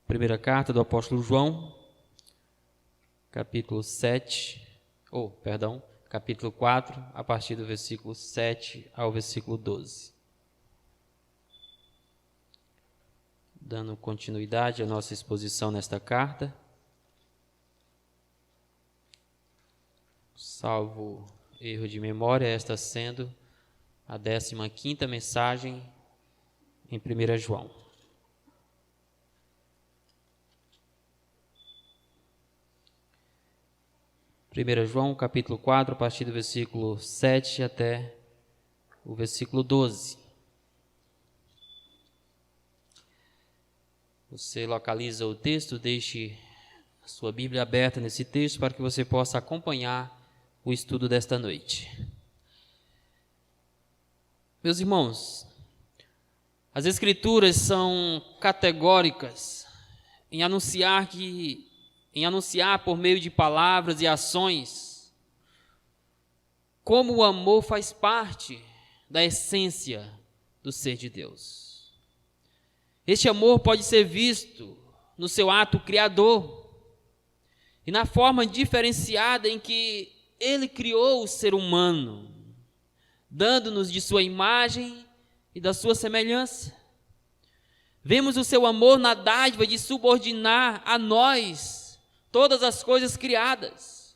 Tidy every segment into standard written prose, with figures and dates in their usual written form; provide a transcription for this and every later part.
Primeira carta do apóstolo João, capítulo 4, a partir do versículo 7 ao versículo 12. Dando continuidade à nossa exposição nesta carta, salvo erro de memória, esta sendo a 15ª mensagem em 1 João. João, capítulo 4, a partir do versículo 7 até o versículo 12. Você localiza o texto, deixe a sua Bíblia aberta nesse texto para que você possa acompanhar o estudo desta noite. Meus irmãos, as Escrituras são categóricas em anunciar por meio de palavras e ações como o amor faz parte da essência do ser de Deus. Este amor pode ser visto no seu ato criador e na forma diferenciada em que Ele criou o ser humano, dando-nos de sua imagem e da sua semelhança. Vemos o seu amor na dádiva de subordinar a nós todas as coisas criadas,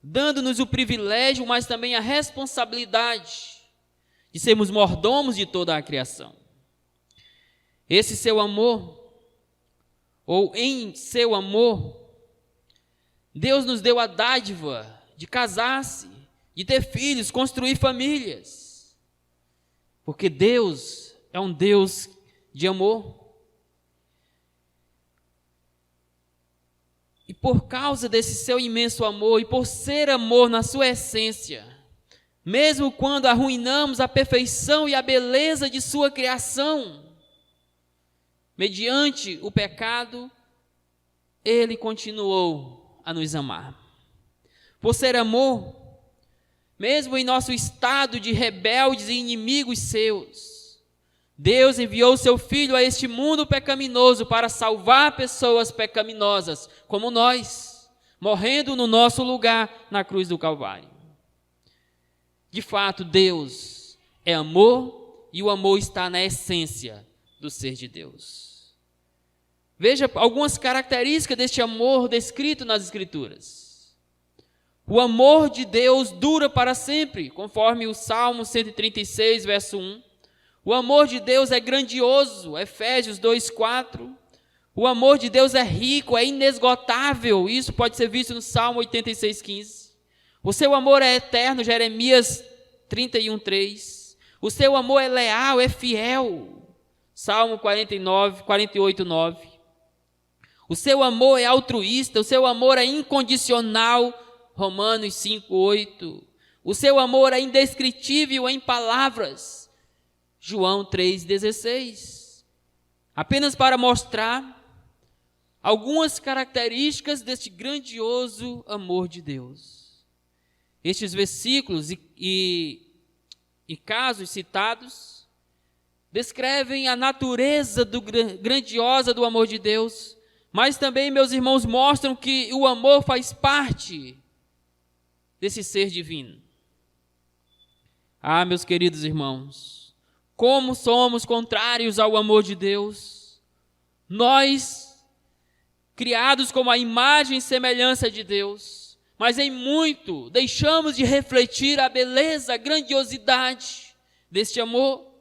dando-nos o privilégio, mas também a responsabilidade de sermos mordomos de toda a criação. Esse seu amor, ou em seu amor, Deus nos deu a dádiva de casar-se, de ter filhos, construir famílias, porque Deus é um Deus de amor. E por causa desse seu imenso amor, e por ser amor na sua essência, mesmo quando arruinamos a perfeição e a beleza de sua criação, mediante o pecado, Ele continuou a nos amar. Por ser amor, mesmo em nosso estado de rebeldes e inimigos seus, Deus enviou seu Filho a este mundo pecaminoso para salvar pessoas pecaminosas como nós, morrendo no nosso lugar na cruz do Calvário. De fato, Deus é amor e o amor está na essência do ser de Deus. Veja algumas características deste amor descrito nas Escrituras. O amor de Deus dura para sempre, conforme o Salmo 136, verso 1. O amor de Deus é grandioso, Efésios 2:4. O amor de Deus é rico, é inesgotável, isso pode ser visto no Salmo 86:15. O seu amor é eterno, Jeremias 31:3. O seu amor é leal, é fiel, Salmo 48:9. O seu amor é altruísta, o seu amor é incondicional, Romanos 5:8. O seu amor é indescritível em palavras, João 3:16. Apenas para mostrar algumas características deste grandioso amor de Deus. Estes versículos e casos citados descrevem a natureza grandiosa do amor de Deus, mas também, meus irmãos, mostram que o amor faz parte desse ser divino. Ah, meus queridos irmãos, como somos contrários ao amor de Deus. Nós, criados como a imagem e semelhança de Deus, mas em muito deixamos de refletir a beleza, a grandiosidade deste amor.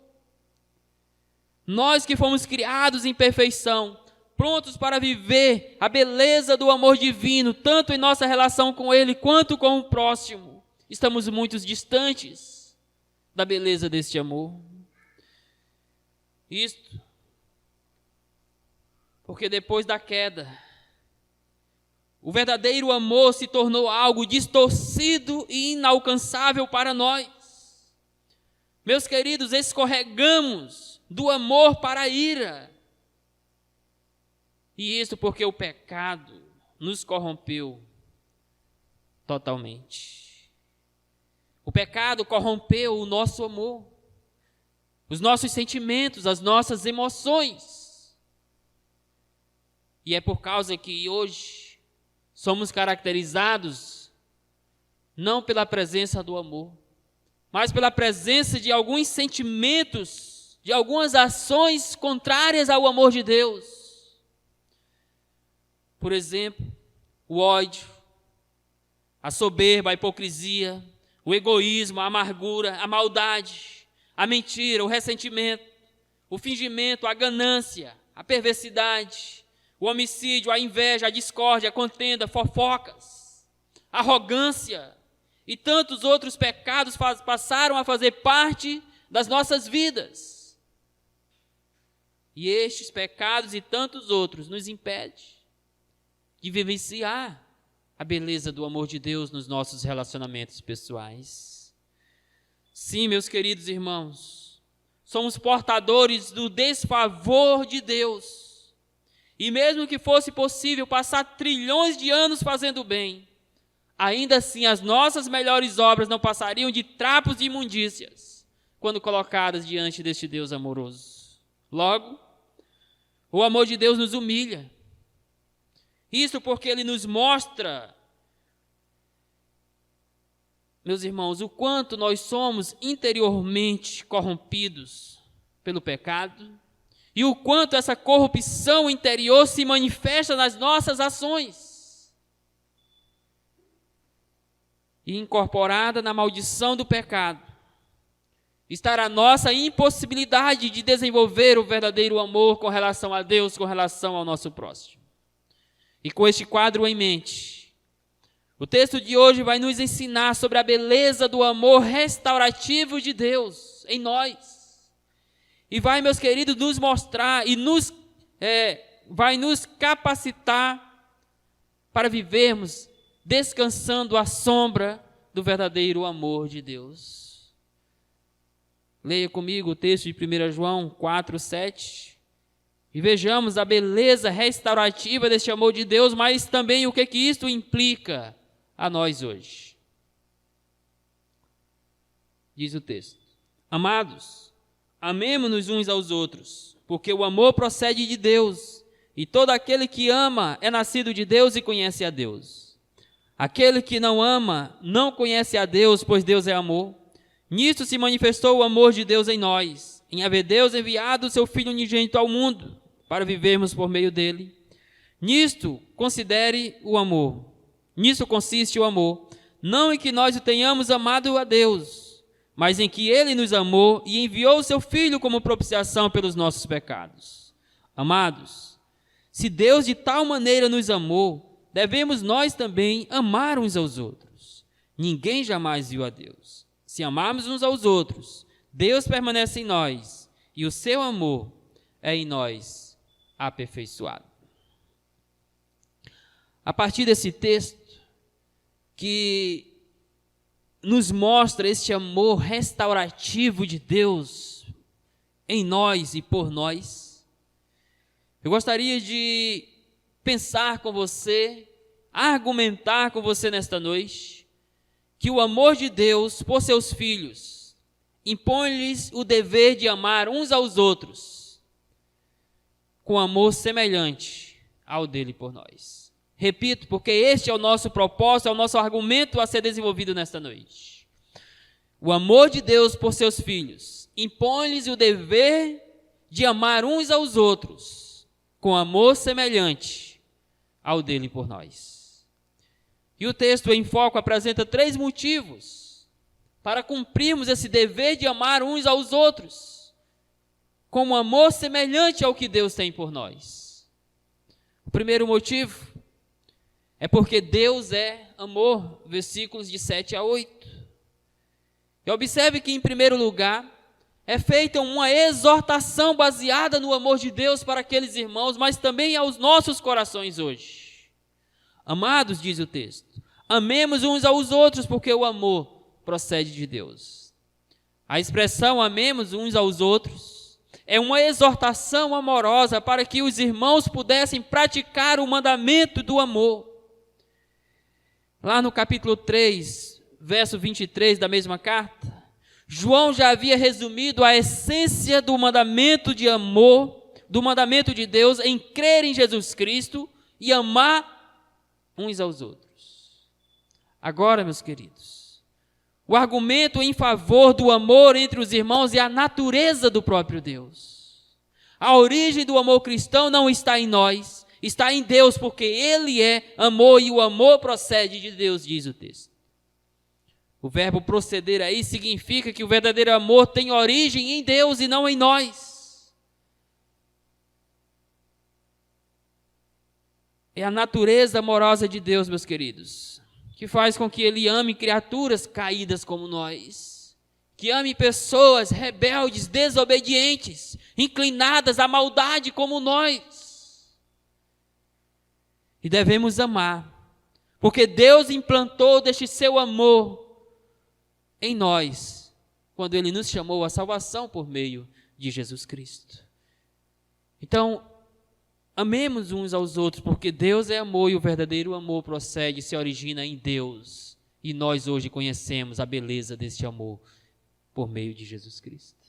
Nós que fomos criados em perfeição, prontos para viver a beleza do amor divino, tanto em nossa relação com Ele quanto com o próximo, estamos muito distantes da beleza deste amor. Isto porque depois da queda, o verdadeiro amor se tornou algo distorcido e inalcançável para nós. Meus queridos, escorregamos do amor para a ira. E isso porque o pecado nos corrompeu totalmente. O pecado corrompeu o nosso amor, os nossos sentimentos, as nossas emoções. E é por causa que hoje somos caracterizados não pela presença do amor, mas pela presença de alguns sentimentos, de algumas ações contrárias ao amor de Deus. Por exemplo, o ódio, a soberba, a hipocrisia, o egoísmo, a amargura, a maldade, a mentira, o ressentimento, o fingimento, a ganância, a perversidade, o homicídio, a inveja, a discórdia, a contenda, fofocas, a arrogância e tantos outros pecados passaram a fazer parte das nossas vidas. E estes pecados e tantos outros nos impedem de vivenciar a beleza do amor de Deus nos nossos relacionamentos pessoais. Sim, meus queridos irmãos, somos portadores do desfavor de Deus. E mesmo que fosse possível passar trilhões de anos fazendo bem, ainda assim as nossas melhores obras não passariam de trapos de imundícias quando colocadas diante deste Deus amoroso. Logo, o amor de Deus nos humilha. Isso porque Ele nos mostra, meus irmãos, o quanto nós somos interiormente corrompidos pelo pecado e o quanto essa corrupção interior se manifesta nas nossas ações. E incorporada na maldição do pecado, está a nossa impossibilidade de desenvolver o verdadeiro amor com relação a Deus, com relação ao nosso próximo. E com este quadro em mente, o texto de hoje vai nos ensinar sobre a beleza do amor restaurativo de Deus em nós. E vai, meus queridos, nos mostrar e vai nos capacitar para vivermos descansando à sombra do verdadeiro amor de Deus. Leia comigo o texto de 1 João 4:7. E vejamos a beleza restaurativa deste amor de Deus, mas também o que isto implica a nós hoje. Diz o texto: Amados, amemo-nos uns aos outros, porque o amor procede de Deus, e todo aquele que ama é nascido de Deus e conhece a Deus. Aquele que não ama não conhece a Deus, pois Deus é amor. Nisto se manifestou o amor de Deus em nós, em haver Deus enviado o seu Filho unigênito ao mundo, para vivermos por meio dele. Nisto consiste o amor, não em que nós o tenhamos amado a Deus, mas em que ele nos amou e enviou o seu Filho como propiciação pelos nossos pecados. Amados, se Deus de tal maneira nos amou, devemos nós também amar uns aos outros. Ninguém jamais viu a Deus. Se amarmos uns aos outros, Deus permanece em nós e o seu amor é em nós aperfeiçoado. A partir desse texto que nos mostra este amor restaurativo de Deus em nós e por nós, eu gostaria de pensar com você, argumentar com você nesta noite, que o amor de Deus por seus filhos impõe-lhes o dever de amar uns aos outros com amor semelhante ao dele por nós. Repito, porque este é o nosso propósito, é o nosso argumento a ser desenvolvido nesta noite. O amor de Deus por seus filhos impõe-lhes o dever de amar uns aos outros com amor semelhante ao dele por nós. E o texto em foco apresenta 3 motivos para cumprirmos esse dever de amar uns aos outros com um amor semelhante ao que Deus tem por nós. O primeiro motivo é porque Deus é amor, versículos de 7 a 8. E observe que, em primeiro lugar, é feita uma exortação baseada no amor de Deus para aqueles irmãos, mas também aos nossos corações hoje. Amados, diz o texto, amemos uns aos outros, porque o amor procede de Deus. A expressão amemos uns aos outros é uma exortação amorosa para que os irmãos pudessem praticar o mandamento do amor. Lá no capítulo 3, verso 23 da mesma carta, João já havia resumido a essência do mandamento de amor, do mandamento de Deus em crer em Jesus Cristo e amar uns aos outros. Agora, meus queridos, o argumento em favor do amor entre os irmãos é a natureza do próprio Deus. A origem do amor cristão não está em nós, está em Deus, porque Ele é amor e o amor procede de Deus, diz o texto. O verbo proceder aí significa que o verdadeiro amor tem origem em Deus e não em nós. É a natureza amorosa de Deus, meus queridos, que faz com que Ele ame criaturas caídas como nós, que ame pessoas rebeldes, desobedientes, inclinadas à maldade como nós. E devemos amar, porque Deus implantou deste seu amor em nós, quando Ele nos chamou à salvação por meio de Jesus Cristo. Então, amemos uns aos outros, porque Deus é amor e o verdadeiro amor procede e se origina em Deus. E nós hoje conhecemos a beleza deste amor por meio de Jesus Cristo.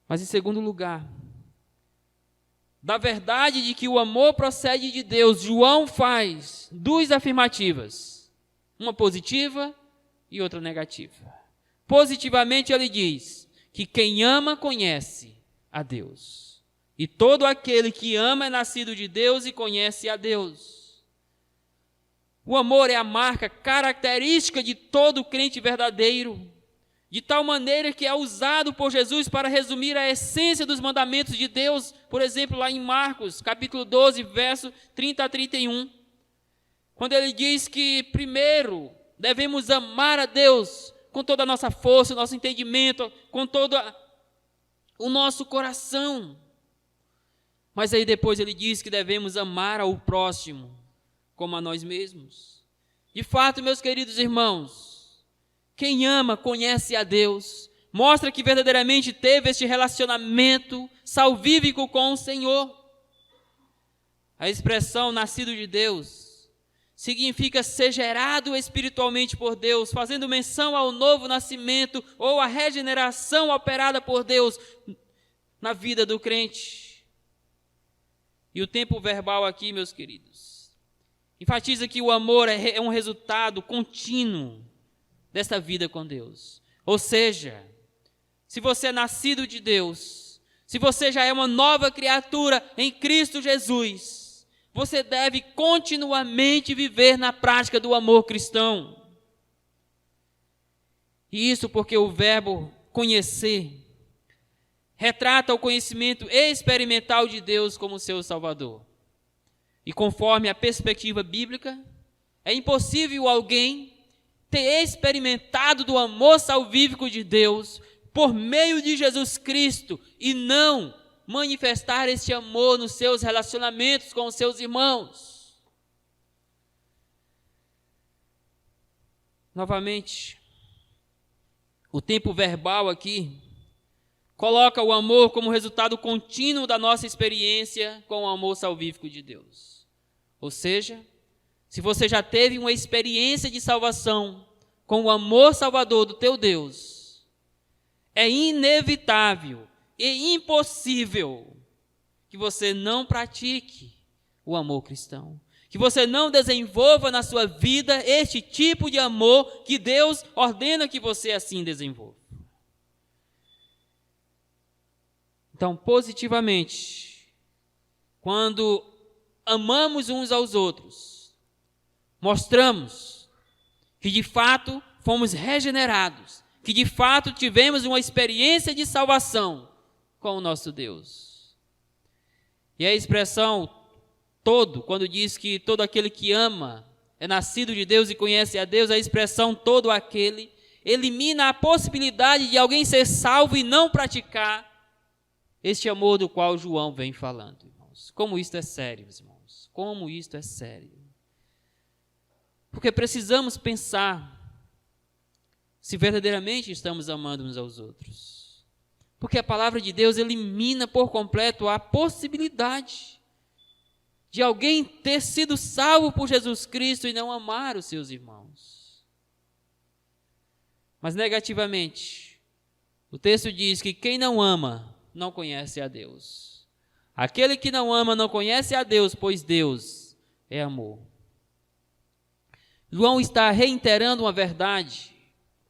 Mas em segundo lugar, da verdade de que o amor procede de Deus, João faz duas afirmativas, uma positiva e outra negativa. Positivamente ele diz que quem ama conhece a Deus, e todo aquele que ama é nascido de Deus e conhece a Deus. O amor é a marca característica de todo crente verdadeiro, de tal maneira que é usado por Jesus para resumir a essência dos mandamentos de Deus, por exemplo, lá em Marcos, capítulo 12, verso 30 a 31, quando ele diz que primeiro devemos amar a Deus com toda a nossa força, o nosso entendimento, com todo o nosso coração. Mas aí depois ele diz que devemos amar ao próximo como a nós mesmos. De fato, meus queridos irmãos, quem ama conhece a Deus, mostra que verdadeiramente teve este relacionamento salvífico com o Senhor. A expressão nascido de Deus significa ser gerado espiritualmente por Deus, fazendo menção ao novo nascimento ou à regeneração operada por Deus na vida do crente. E o tempo verbal aqui, meus queridos, enfatiza que o amor é um resultado contínuo dessa vida com Deus. Ou seja, se você é nascido de Deus, se você já é uma nova criatura em Cristo Jesus, você deve continuamente viver na prática do amor cristão. E isso porque o verbo conhecer retrata o conhecimento experimental de Deus como seu Salvador. E conforme a perspectiva bíblica, é impossível alguém ter experimentado do amor salvífico de Deus por meio de Jesus Cristo e não manifestar este amor nos seus relacionamentos com os seus irmãos. Novamente, o tempo verbal aqui coloca o amor como resultado contínuo da nossa experiência com o amor salvífico de Deus. Ou seja, se você já teve uma experiência de salvação com o amor salvador do teu Deus, é inevitável e impossível que você não pratique o amor cristão, que você não desenvolva na sua vida este tipo de amor que Deus ordena que você assim desenvolva. Então, positivamente, quando amamos uns aos outros, mostramos que de fato fomos regenerados, que de fato tivemos uma experiência de salvação com o nosso Deus. E a expressão todo, quando diz que todo aquele que ama é nascido de Deus e conhece a Deus, a expressão todo aquele elimina a possibilidade de alguém ser salvo e não praticar este amor do qual João vem falando, irmãos. Como isto é sério, meus irmãos. Como isto é sério. Porque precisamos pensar se verdadeiramente estamos amando uns aos outros. Porque a palavra de Deus elimina por completo a possibilidade de alguém ter sido salvo por Jesus Cristo e não amar os seus irmãos. Mas negativamente, o texto diz que quem não ama não conhece a Deus. Aquele que não ama não conhece a Deus, pois Deus é amor. João está reiterando uma verdade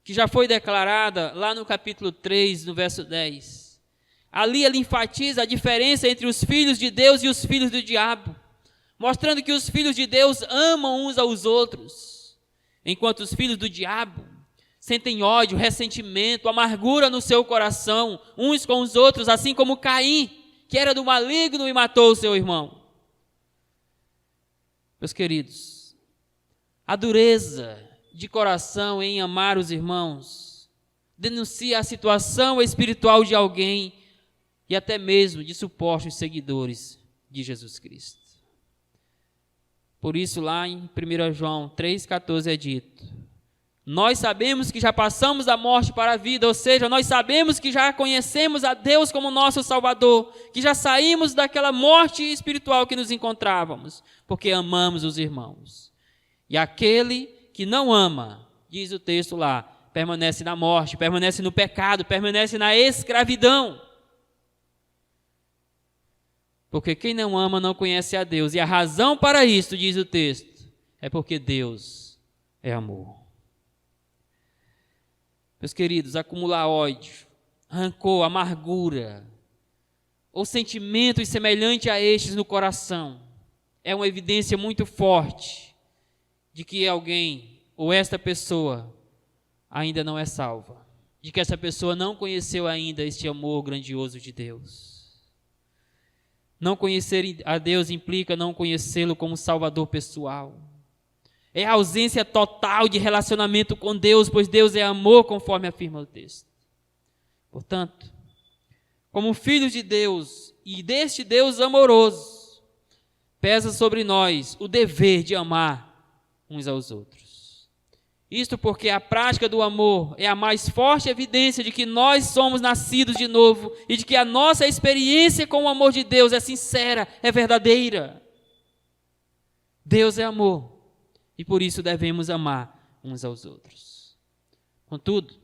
que já foi declarada lá no capítulo 3, no verso 10. Ali ele enfatiza a diferença entre os filhos de Deus e os filhos do diabo, mostrando que os filhos de Deus amam uns aos outros, enquanto os filhos do diabo sentem ódio, ressentimento, amargura no seu coração, uns com os outros, assim como Caim, que era do maligno e matou o seu irmão. Meus queridos, a dureza de coração em amar os irmãos denuncia a situação espiritual de alguém e até mesmo de supostos seguidores de Jesus Cristo. Por isso lá em 1 João 3,14 é dito: nós sabemos que já passamos da morte para a vida, ou seja, nós sabemos que já conhecemos a Deus como nosso Salvador, que já saímos daquela morte espiritual que nos encontrávamos, porque amamos os irmãos. E aquele que não ama, diz o texto lá, permanece na morte, permanece no pecado, permanece na escravidão. Porque quem não ama não conhece a Deus, e a razão para isso, diz o texto, é porque Deus é amor. Meus queridos, acumular ódio, rancor, amargura, ou sentimentos semelhantes a estes no coração, é uma evidência muito forte de que alguém, ou esta pessoa, ainda não é salva, de que essa pessoa não conheceu ainda este amor grandioso de Deus. Não conhecer a Deus implica não conhecê-lo como Salvador pessoal. É a ausência total de relacionamento com Deus, pois Deus é amor, conforme afirma o texto. Portanto, como filhos de Deus e deste Deus amoroso, pesa sobre nós o dever de amar uns aos outros. Isto porque a prática do amor é a mais forte evidência de que nós somos nascidos de novo e de que a nossa experiência com o amor de Deus é sincera, é verdadeira. Deus é amor. E por isso devemos amar uns aos outros. Contudo,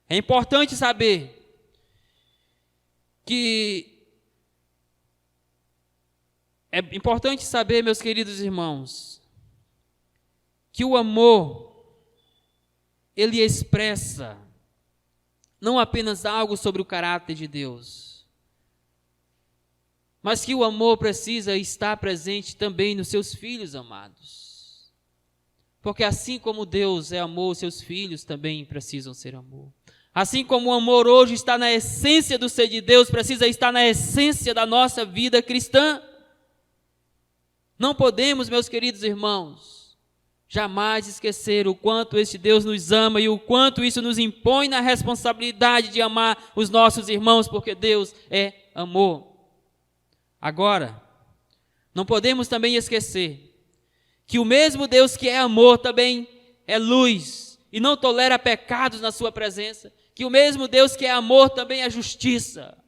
é importante saber meus queridos irmãos, que o amor, ele expressa não apenas algo sobre o caráter de Deus, mas que o amor precisa estar presente também nos seus filhos amados. Porque assim como Deus é amor, seus filhos também precisam ser amor. Assim como o amor hoje está na essência do ser de Deus, precisa estar na essência da nossa vida cristã. Não podemos, meus queridos irmãos, jamais esquecer o quanto este Deus nos ama e o quanto isso nos impõe na responsabilidade de amar os nossos irmãos, porque Deus é amor. Agora, não podemos também esquecer que o mesmo Deus que é amor também é luz e não tolera pecados na sua presença, que o mesmo Deus que é amor também é justiça,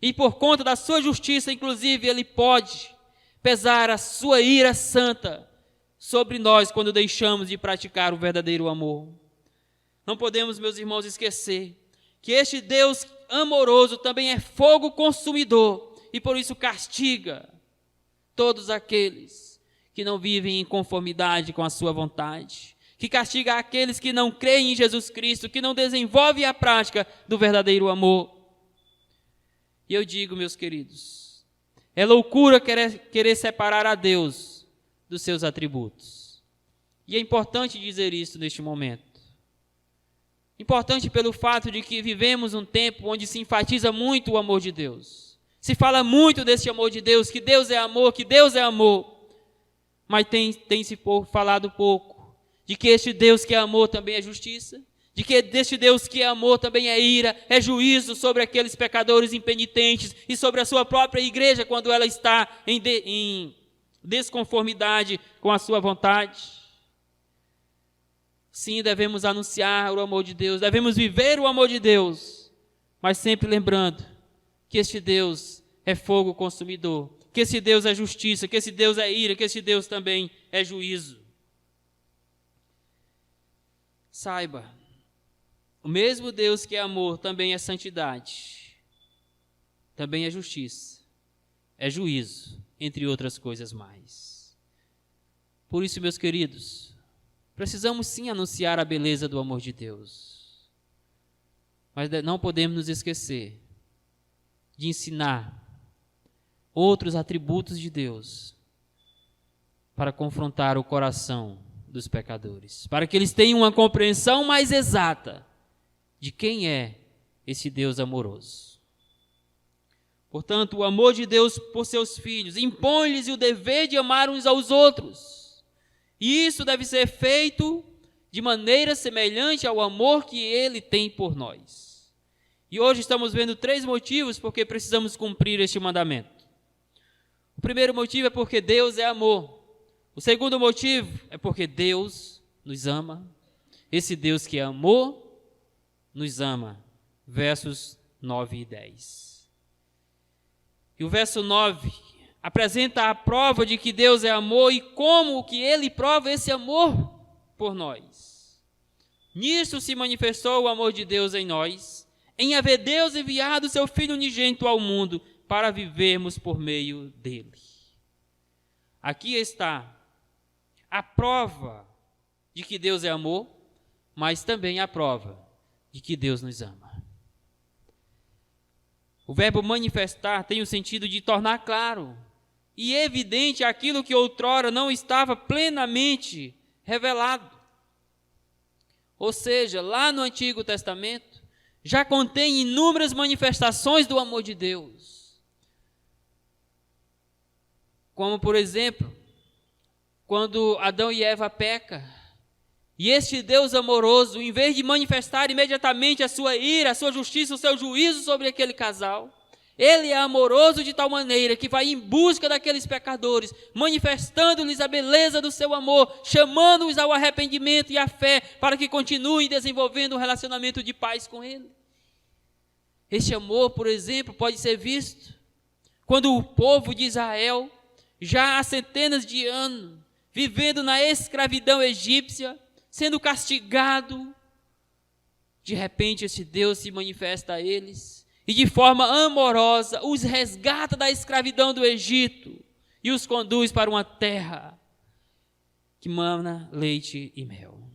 e por conta da sua justiça, inclusive, Ele pode pesar a sua ira santa sobre nós quando deixamos de praticar o verdadeiro amor. Não podemos, meus irmãos, esquecer que este Deus amoroso também é fogo consumidor e por isso castiga todos aqueles que não vivem em conformidade com a sua vontade, que castiga aqueles que não creem em Jesus Cristo, que não desenvolvem a prática do verdadeiro amor. E eu digo, meus queridos, é loucura querer separar a Deus dos seus atributos. E é importante dizer isso neste momento. Importante pelo fato de que vivemos um tempo onde se enfatiza muito o amor de Deus. Se fala muito desse amor de Deus, que Deus é amor, que Deus é amor. Mas tem se falado pouco de que este Deus que é amor também é justiça, de que deste Deus que é amor também é ira, é juízo sobre aqueles pecadores impenitentes e sobre a sua própria igreja quando ela está em desconformidade com a sua vontade. Sim, devemos anunciar o amor de Deus, devemos viver o amor de Deus, mas sempre lembrando que este Deus é fogo consumidor, que esse Deus é justiça, que esse Deus é ira, que esse Deus também é juízo. Saiba, o mesmo Deus que é amor também é santidade. também é justiça, é juízo, entre outras coisas mais. Por isso, meus queridos, precisamos sim anunciar a beleza do amor de Deus, mas não podemos nos esquecer de ensinar outros atributos de Deus para confrontar o coração dos pecadores, para que eles tenham uma compreensão mais exata de quem é esse Deus amoroso. Portanto, o amor de Deus por seus filhos impõe-lhes o dever de amar uns aos outros. E isso deve ser feito de maneira semelhante ao amor que Ele tem por nós. E hoje estamos vendo 3 motivos porque precisamos cumprir este mandamento. O primeiro motivo é porque Deus é amor. O segundo motivo é porque Deus nos ama. Esse Deus que é amor, nos ama. Versos 9 e 10. E o verso 9 apresenta a prova de que Deus é amor e como que Ele prova esse amor por nós. Nisso se manifestou o amor de Deus em nós, em haver Deus enviado o seu Filho unigênito ao mundo para vivermos por meio dele. Aqui está a prova de que Deus é amor, mas também a prova de que Deus nos ama. O verbo manifestar tem o sentido de tornar claro e evidente aquilo que outrora não estava plenamente revelado. Ou seja, lá no Antigo Testamento, já contém inúmeras manifestações do amor de Deus. Como, por exemplo, quando Adão e Eva pecam, e este Deus amoroso, em vez de manifestar imediatamente a sua ira, a sua justiça, o seu juízo sobre aquele casal, Ele é amoroso de tal maneira que vai em busca daqueles pecadores, manifestando-lhes a beleza do seu amor, chamando-os ao arrependimento e à fé, para que continuem desenvolvendo um relacionamento de paz com Ele. Este amor, por exemplo, pode ser visto quando o povo de Israel, já há centenas de anos, vivendo na escravidão egípcia, sendo castigado, de repente esse Deus se manifesta a eles e de forma amorosa os resgata da escravidão do Egito e os conduz para uma terra que mana leite e mel.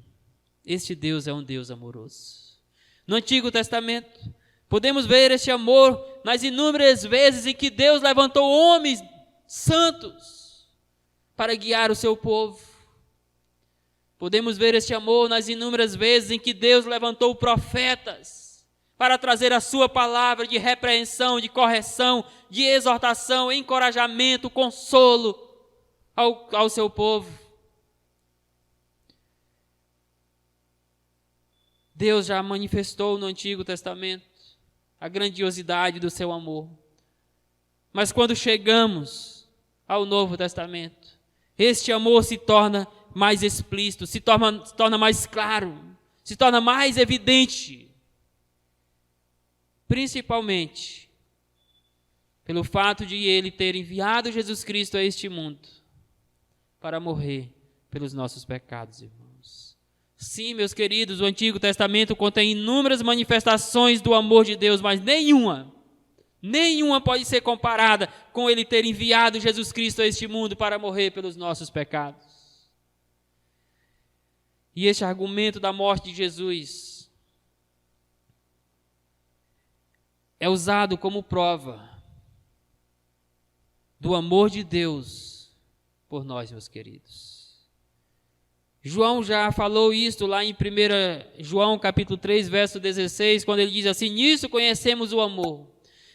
Este Deus é um Deus amoroso. No Antigo Testamento, podemos ver este amor nas inúmeras vezes em que Deus levantou homens santos para guiar o seu povo. Podemos ver este amor nas inúmeras vezes em que Deus levantou profetas para trazer a sua palavra de repreensão, de correção, de exortação, encorajamento, consolo ao seu povo. Deus já manifestou no Antigo Testamento a grandiosidade do seu amor. Mas quando chegamos ao Novo Testamento, este amor se torna mais explícito, se torna mais claro, se torna mais evidente. Principalmente pelo fato de Ele ter enviado Jesus Cristo a este mundo para morrer pelos nossos pecados, irmãos. Sim, meus queridos, o Antigo Testamento contém inúmeras manifestações do amor de Deus, mas nenhuma pode ser comparada com Ele ter enviado Jesus Cristo a este mundo para morrer pelos nossos pecados. E este argumento da morte de Jesus é usado como prova do amor de Deus por nós, meus queridos. João já falou isto lá em 1 João capítulo 3, verso 16, quando ele diz assim: nisso conhecemos o amor,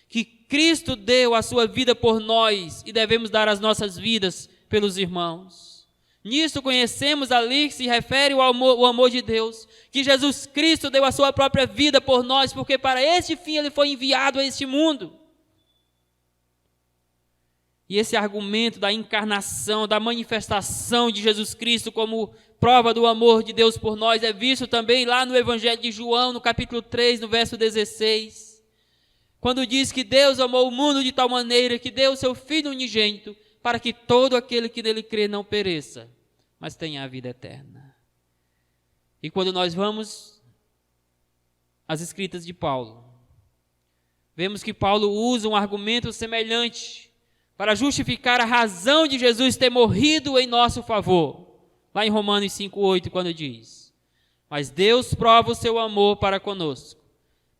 que Cristo deu a sua vida por nós e devemos dar as nossas vidas pelos irmãos. Nisso conhecemos ali que se refere ao amor de Deus, que Jesus Cristo deu a sua própria vida por nós, porque para este fim Ele foi enviado a este mundo. E esse argumento da encarnação, da manifestação de Jesus Cristo como prova do amor de Deus por nós é visto também lá no Evangelho de João, no capítulo 3, no verso 16, quando diz que Deus amou o mundo de tal maneira que deu o seu Filho unigênito para que todo aquele que nele crê não pereça, mas tenha a vida eterna. E quando nós vamos às Escritas de Paulo, vemos que Paulo usa um argumento semelhante para justificar a razão de Jesus ter morrido em nosso favor. Lá em Romanos 5,8, quando diz: mas Deus prova o seu amor para conosco,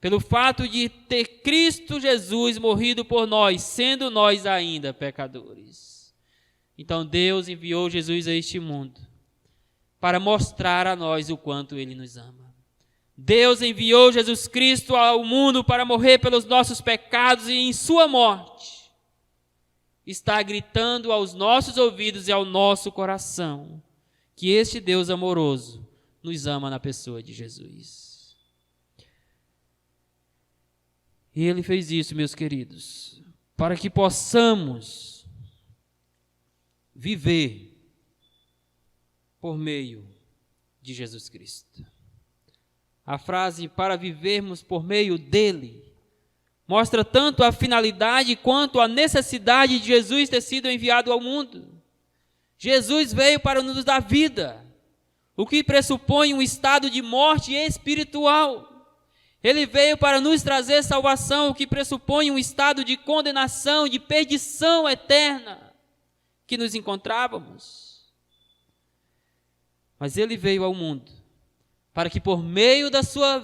pelo fato de ter Cristo Jesus morrido por nós, sendo nós ainda pecadores. Então Deus enviou Jesus a este mundo para mostrar a nós o quanto Ele nos ama. Deus enviou Jesus Cristo ao mundo para morrer pelos nossos pecados, e em sua morte está gritando aos nossos ouvidos e ao nosso coração que este Deus amoroso nos ama na pessoa de Jesus. E Ele fez isso, meus queridos, para que possamos viver por meio de Jesus Cristo. A frase "para vivermos por meio dele" mostra tanto a finalidade quanto a necessidade de Jesus ter sido enviado ao mundo. Jesus veio para nos dar vida, o que pressupõe um estado de morte espiritual. Ele veio para nos trazer salvação, o que pressupõe um estado de condenação, de perdição eterna que nos encontrávamos. Mas Ele veio ao mundo para que por meio da sua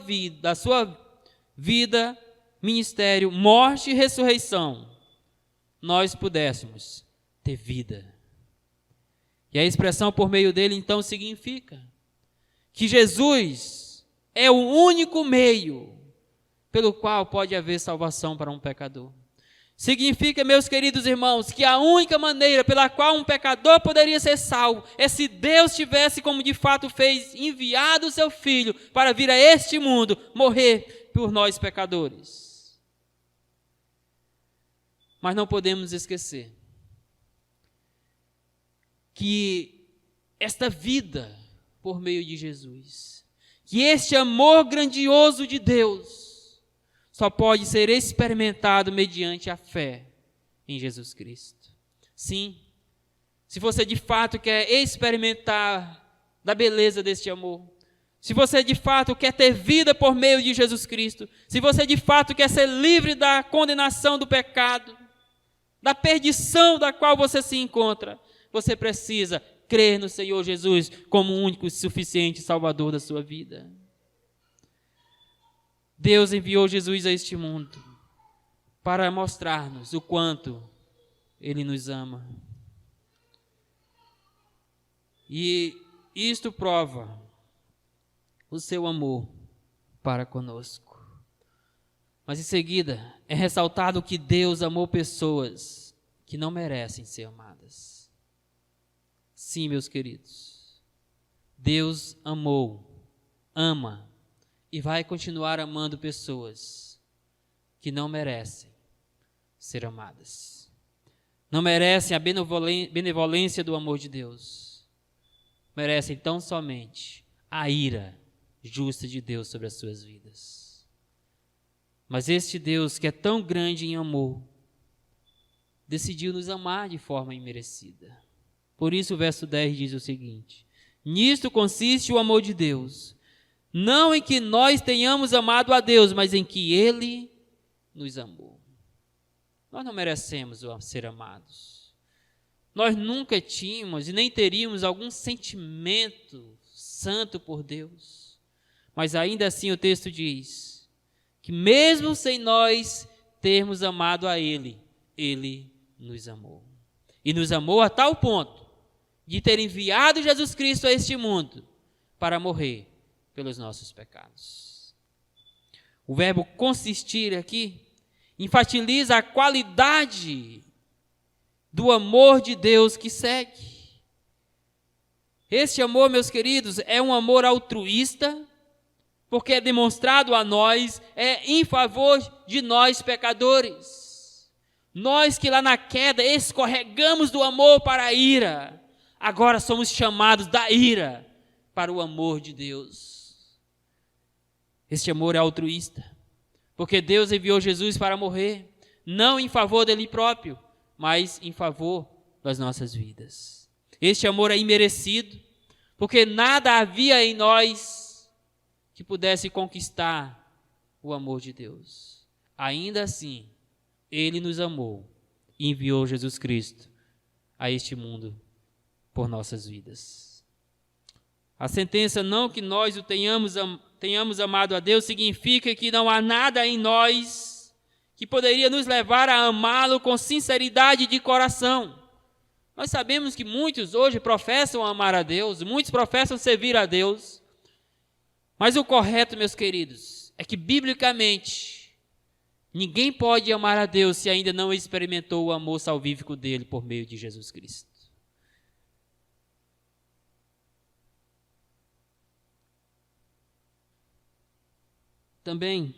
vida, ministério, morte e ressurreição, nós pudéssemos ter vida. E a expressão "por meio dele", então, significa que Jesus é o único meio pelo qual pode haver salvação para um pecador. Significa, meus queridos irmãos, que a única maneira pela qual um pecador poderia ser salvo é se Deus tivesse, como de fato fez, enviado o seu Filho para vir a este mundo morrer por nós pecadores. Mas não podemos esquecer que esta vida por meio de Jesus, que este amor grandioso de Deus, só pode ser experimentado mediante a fé em Jesus Cristo. Sim, se você de fato quer experimentar da beleza deste amor, se você de fato quer ter vida por meio de Jesus Cristo, se você de fato quer ser livre da condenação do pecado, da perdição da qual você se encontra, você precisa crer no Senhor Jesus como o único e suficiente Salvador da sua vida. Deus enviou Jesus a este mundo para mostrar-nos o quanto Ele nos ama. E isto prova o seu amor para conosco. Mas em seguida é ressaltado que Deus amou pessoas que não merecem ser amadas. Sim, meus queridos, Deus amou, ama e vai continuar amando pessoas que não merecem ser amadas. Não merecem a benevolência do amor de Deus. Merecem tão somente a ira justa de Deus sobre as suas vidas. Mas este Deus, que é tão grande em amor, decidiu nos amar de forma imerecida. Por isso o verso 10 diz o seguinte: nisto consiste o amor de Deus, não em que nós tenhamos amado a Deus, mas em que Ele nos amou. Nós não merecemos ser amados. Nós nunca tínhamos e nem teríamos algum sentimento santo por Deus. Mas ainda assim o texto diz que mesmo sem nós termos amado a Ele, Ele nos amou. E nos amou a tal ponto de ter enviado Jesus Cristo a este mundo para morrer pelos nossos pecados. O verbo consistir aqui enfatiza a qualidade do amor de Deus que segue. Este amor, meus queridos, é um amor altruísta, porque é demonstrado a nós, é em favor de nós pecadores. Nós que lá na queda escorregamos do amor para a ira, agora somos chamados da ira para o amor de Deus. Este amor é altruísta, porque Deus enviou Jesus para morrer, não em favor dele próprio, mas em favor das nossas vidas. Este amor é imerecido, porque nada havia em nós que pudesse conquistar o amor de Deus. ainda assim, Ele nos amou e enviou Jesus Cristo a este mundo por nossas vidas. A sentença não que nós o tenhamos amado a Deus significa que não há nada em nós que poderia nos levar a amá-lo com sinceridade de coração. Nós sabemos que muitos hoje professam amar a Deus, muitos professam servir a Deus, mas o correto, meus queridos, é que biblicamente ninguém pode amar a Deus se ainda não experimentou o amor salvífico dele por meio de Jesus Cristo. Também,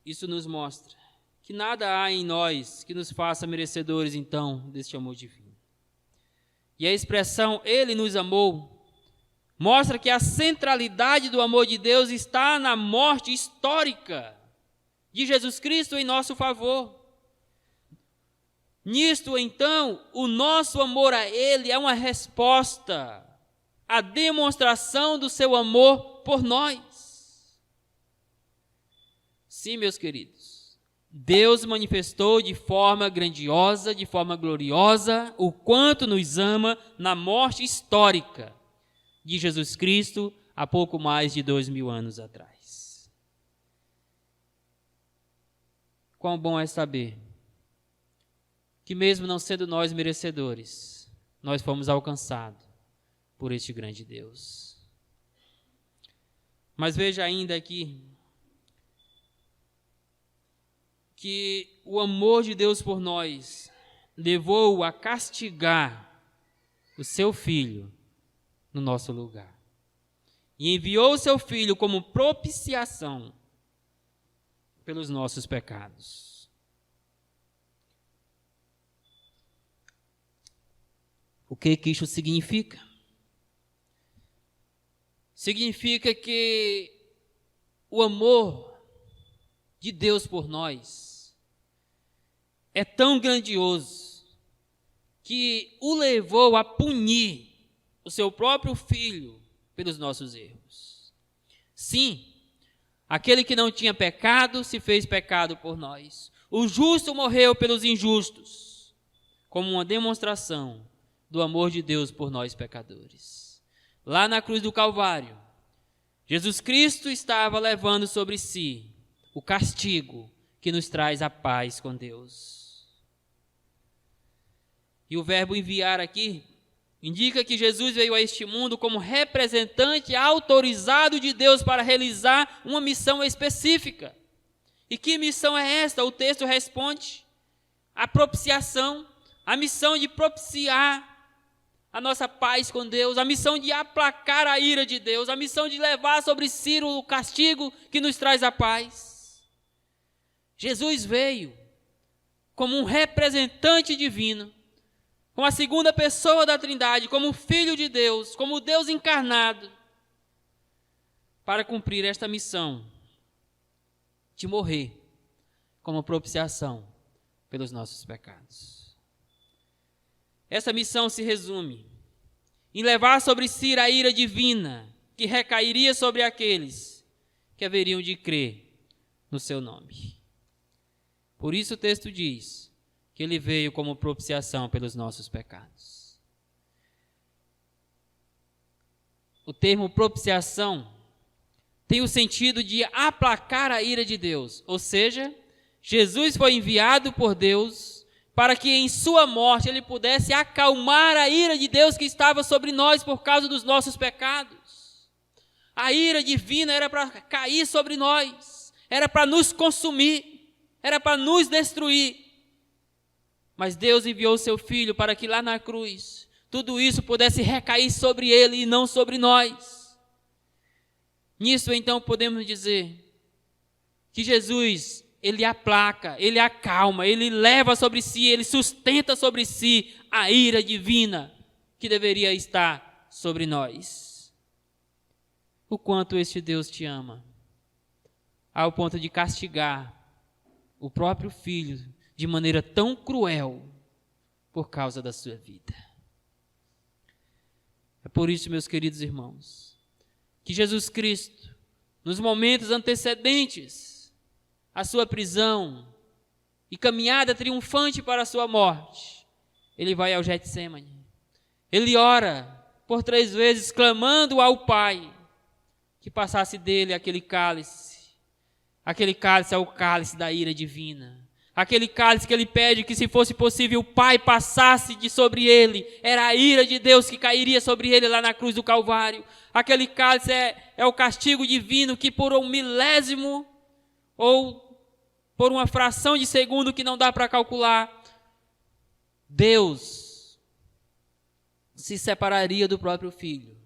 isso nos mostra que nada há em nós que nos faça merecedores, então, deste amor divino. E a expressão Ele nos amou mostra que a centralidade do amor de Deus está na morte histórica de Jesus Cristo em nosso favor. Nisto, então, o nosso amor a Ele é uma resposta à demonstração do seu amor por nós. Sim, meus queridos, Deus manifestou de forma grandiosa, de forma gloriosa, o quanto nos ama na morte histórica de Jesus Cristo há pouco mais de 2000 anos atrás. Quão bom é saber que mesmo não sendo nós merecedores, nós fomos alcançados por este grande Deus. Mas veja ainda aqui que o amor de Deus por nós levou a castigar o seu Filho no nosso lugar. E enviou o seu Filho como propiciação pelos nossos pecados. O que isso significa? Significa que o amor de Deus por nós é tão grandioso que o levou a punir o seu próprio Filho pelos nossos erros. Sim, aquele que não tinha pecado se fez pecado por nós. O justo morreu pelos injustos, como uma demonstração do amor de Deus por nós pecadores. Lá na cruz do Calvário, Jesus Cristo estava levando sobre si o castigo que nos traz a paz com Deus. E o verbo enviar aqui indica que Jesus veio a este mundo como representante autorizado de Deus para realizar uma missão específica. E que missão é esta? O texto responde: a propiciação, a missão de propiciar a nossa paz com Deus, a missão de aplacar a ira de Deus, a missão de levar sobre si o castigo que nos traz a paz. Jesus veio como um representante divino, como a segunda pessoa da Trindade, como Filho de Deus, como Deus encarnado, para cumprir esta missão de morrer como propiciação pelos nossos pecados. Essa missão se resume em levar sobre si a ira divina que recairia sobre aqueles que haveriam de crer no seu nome. Por isso o texto diz que ele veio como propiciação pelos nossos pecados. O termo propiciação tem o sentido de aplacar a ira de Deus, ou seja, Jesus foi enviado por Deus para que em sua morte ele pudesse acalmar a ira de Deus que estava sobre nós por causa dos nossos pecados. A ira divina era para cair sobre nós, era para nos consumir, era para nos destruir. Mas Deus enviou o seu Filho para que lá na cruz tudo isso pudesse recair sobre ele e não sobre nós. Nisso então podemos dizer que Jesus, ele aplaca, ele acalma, ele leva sobre si, ele sustenta sobre si a ira divina que deveria estar sobre nós. O quanto este Deus te ama, ao ponto de castigar o próprio Filho de maneira tão cruel por causa da sua vida. É por isso, meus queridos irmãos, que Jesus Cristo, nos momentos antecedentes a sua prisão e caminhada triunfante para a sua morte, ele vai ao Getsêmani. Ele ora por 3 vezes, clamando ao Pai que passasse dele aquele cálice. Aquele cálice é o cálice da ira divina. Aquele cálice que ele pede que, se fosse possível, o Pai passasse de sobre ele. Era a ira de Deus que cairia sobre ele lá na cruz do Calvário. Aquele cálice é o castigo divino que, por um milésimo ou por uma fração de segundo que não dá para calcular, Deus se separaria do próprio Filho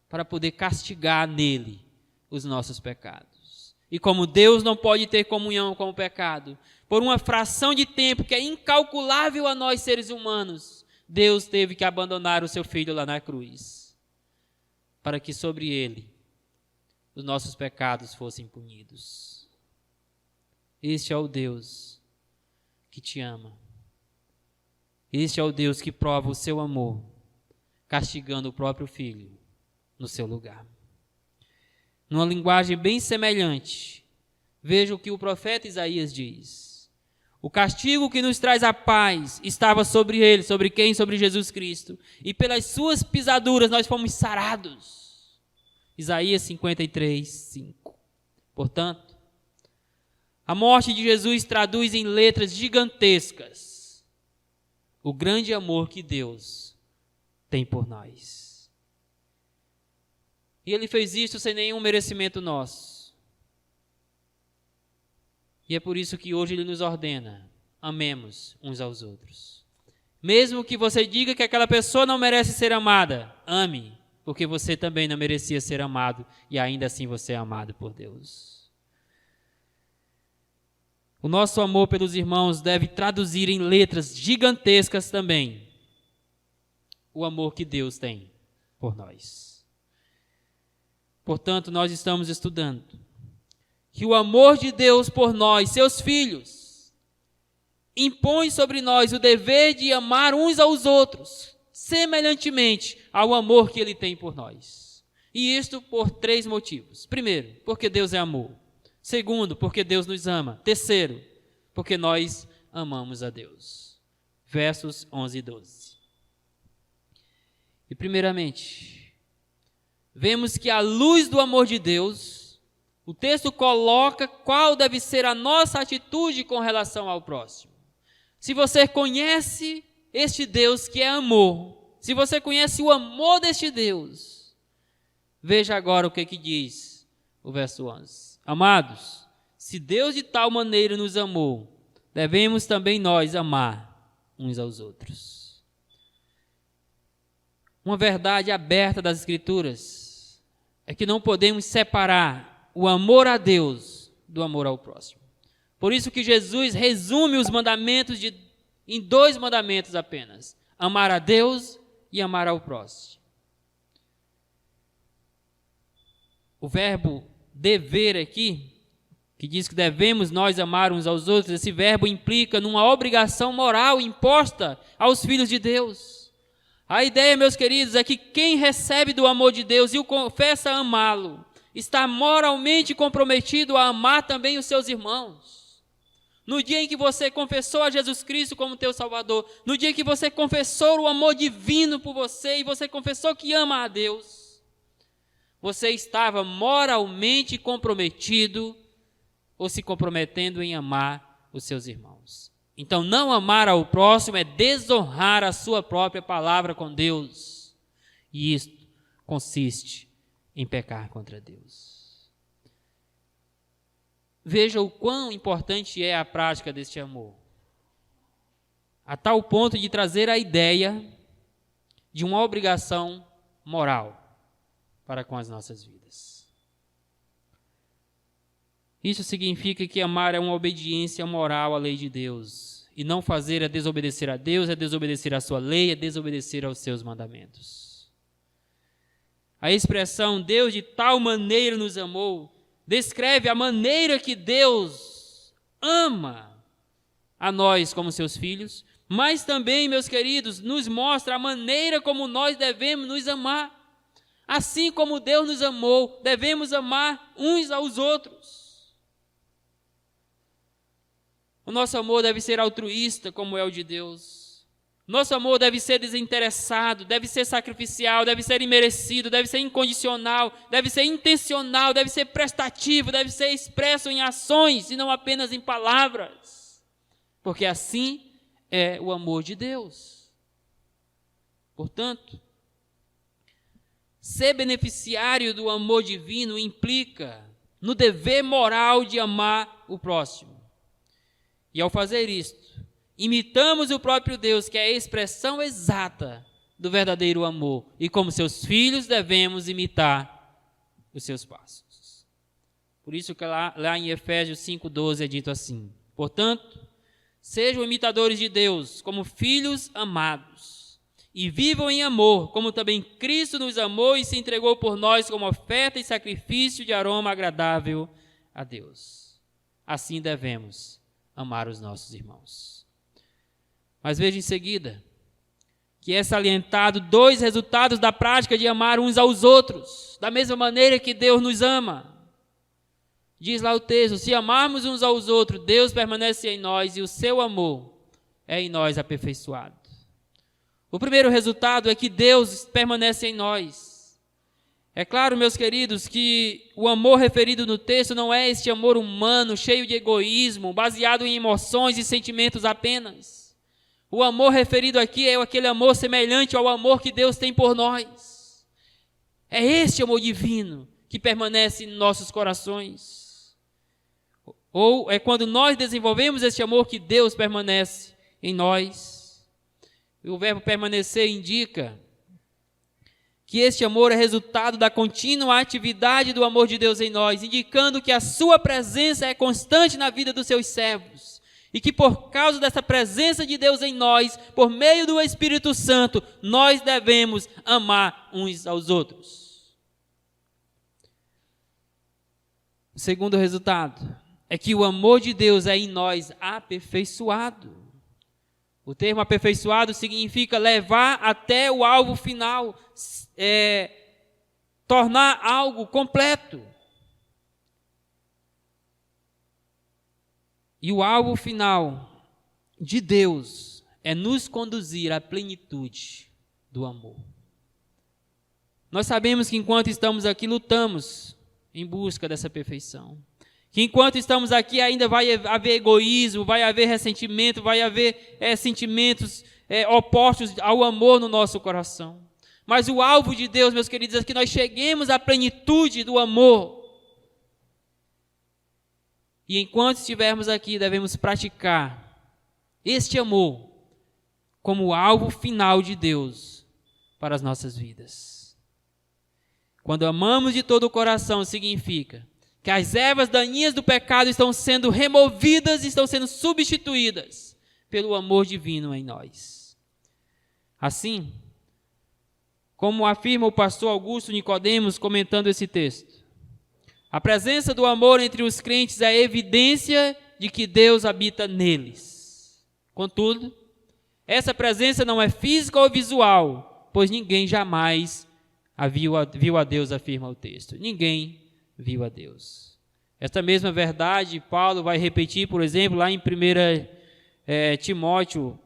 para poder castigar nele os nossos pecados. E como Deus não pode ter comunhão com o pecado, por uma fração de tempo que é incalculável a nós seres humanos, Deus teve que abandonar o seu Filho lá na cruz, para que sobre ele os nossos pecados fossem punidos. Este é o Deus que te ama. Este é o Deus que prova o seu amor, castigando o próprio Filho no seu lugar. Numa linguagem bem semelhante, veja o que o profeta Isaías diz. O castigo que nos traz a paz estava sobre ele. Sobre quem? Sobre Jesus Cristo. E pelas suas pisaduras nós fomos sarados. Isaías 53, 5. Portanto, a morte de Jesus traduz em letras gigantescas o grande amor que Deus tem por nós. E ele fez isso sem nenhum merecimento nosso. E é por isso que hoje ele nos ordena: amemos uns aos outros. Mesmo que você diga que aquela pessoa não merece ser amada, ame, porque você também não merecia ser amado e ainda assim você é amado por Deus. O nosso amor pelos irmãos deve traduzir em letras gigantescas também o amor que Deus tem por nós. Portanto, nós estamos estudando que o amor de Deus por nós, seus filhos, impõe sobre nós o dever de amar uns aos outros, semelhantemente ao amor que Ele tem por nós. E isto por 3 motivos. Primeiro, porque Deus é amor. Segundo, porque Deus nos ama. Terceiro, porque nós amamos a Deus. Versos 11 e 12. E primeiramente, vemos que à luz do amor de Deus, o texto coloca qual deve ser a nossa atitude com relação ao próximo. Se você conhece este Deus que é amor, se você conhece o amor deste Deus, veja agora o que diz o verso 11. Amados, se Deus de tal maneira nos amou, devemos também nós amar uns aos outros. Uma verdade aberta das Escrituras é que não podemos separar o amor a Deus do amor ao próximo. Por isso que Jesus resume os mandamentos em 2 mandamentos apenas: amar a Deus e amar ao próximo. O verbo dever aqui, que diz que devemos nós amar uns aos outros, esse verbo implica numa obrigação moral imposta aos filhos de Deus. A ideia, meus queridos, é que quem recebe do amor de Deus e o confessa amá-lo, está moralmente comprometido a amar também os seus irmãos. No dia em que você confessou a Jesus Cristo como teu Salvador, no dia em que você confessou o amor divino por você e você confessou que ama a Deus, você estava moralmente comprometido ou se comprometendo em amar os seus irmãos. Então, não amar ao próximo é desonrar a sua própria palavra com Deus. E isso consiste em pecar contra Deus. Veja o quão importante é a prática deste amor, a tal ponto de trazer a ideia de uma obrigação moral para com as nossas vidas. Isso significa que amar é uma obediência moral à lei de Deus, e não fazer é desobedecer a Deus, é desobedecer à sua lei, é desobedecer aos seus mandamentos. A expressão Deus de tal maneira nos amou descreve a maneira que Deus ama a nós como seus filhos, mas também, meus queridos, nos mostra a maneira como nós devemos nos amar. Assim como Deus nos amou, devemos amar uns aos outros. O nosso amor deve ser altruísta, como é o de Deus. Nosso amor deve ser desinteressado, deve ser sacrificial, deve ser imerecido, deve ser incondicional, deve ser intencional, deve ser prestativo, deve ser expresso em ações e não apenas em palavras. Porque assim é o amor de Deus. Portanto, ser beneficiário do amor divino implica no dever moral de amar o próximo. E ao fazer isto, imitamos o próprio Deus, que é a expressão exata do verdadeiro amor. E como seus filhos, devemos imitar os seus passos. Por isso que lá em Efésios 5,12 é dito assim: portanto, sejam imitadores de Deus, como filhos amados, e vivam em amor, como também Cristo nos amou e se entregou por nós como oferta e sacrifício de aroma agradável a Deus. Assim devemos amar os nossos irmãos. Mas veja em seguida que é salientado 2 resultados da prática de amar uns aos outros, da mesma maneira que Deus nos ama. Diz lá o texto: se amarmos uns aos outros, Deus permanece em nós e o seu amor é em nós aperfeiçoado. O primeiro resultado é que Deus permanece em nós. É claro, meus queridos, que o amor referido no texto não é este amor humano, cheio de egoísmo, baseado em emoções e sentimentos apenas. O amor referido aqui é aquele amor semelhante ao amor que Deus tem por nós. É este amor divino que permanece em nossos corações. Ou é quando nós desenvolvemos este amor que Deus permanece em nós. E o verbo permanecer indica que este amor é resultado da contínua atividade do amor de Deus em nós, indicando que a sua presença é constante na vida dos seus servos, e que por causa dessa presença de Deus em nós, por meio do Espírito Santo, nós devemos amar uns aos outros. O segundo resultado é que o amor de Deus é em nós aperfeiçoado. O termo aperfeiçoado significa levar até o alvo final, tornar algo completo. E o alvo final de Deus é nos conduzir à plenitude do amor. Nós sabemos que enquanto estamos aqui, lutamos em busca dessa perfeição. Que enquanto estamos aqui ainda vai haver egoísmo, vai haver ressentimento, vai haver sentimentos opostos ao amor no nosso coração. Mas o alvo de Deus, meus queridos, é que nós cheguemos à plenitude do amor. E enquanto estivermos aqui, devemos praticar este amor como alvo final de Deus para as nossas vidas. Quando amamos de todo o coração, significa que as ervas daninhas do pecado estão sendo removidas, estão sendo substituídas pelo amor divino em nós. Assim, como afirma o pastor Augusto Nicodemos comentando esse texto, a presença do amor entre os crentes é a evidência de que Deus habita neles. Contudo, essa presença não é física ou visual, pois ninguém jamais viu a Deus, afirma o texto. Ninguém viu a Deus. Esta mesma verdade Paulo vai repetir, por exemplo, lá em 1 Timóteo,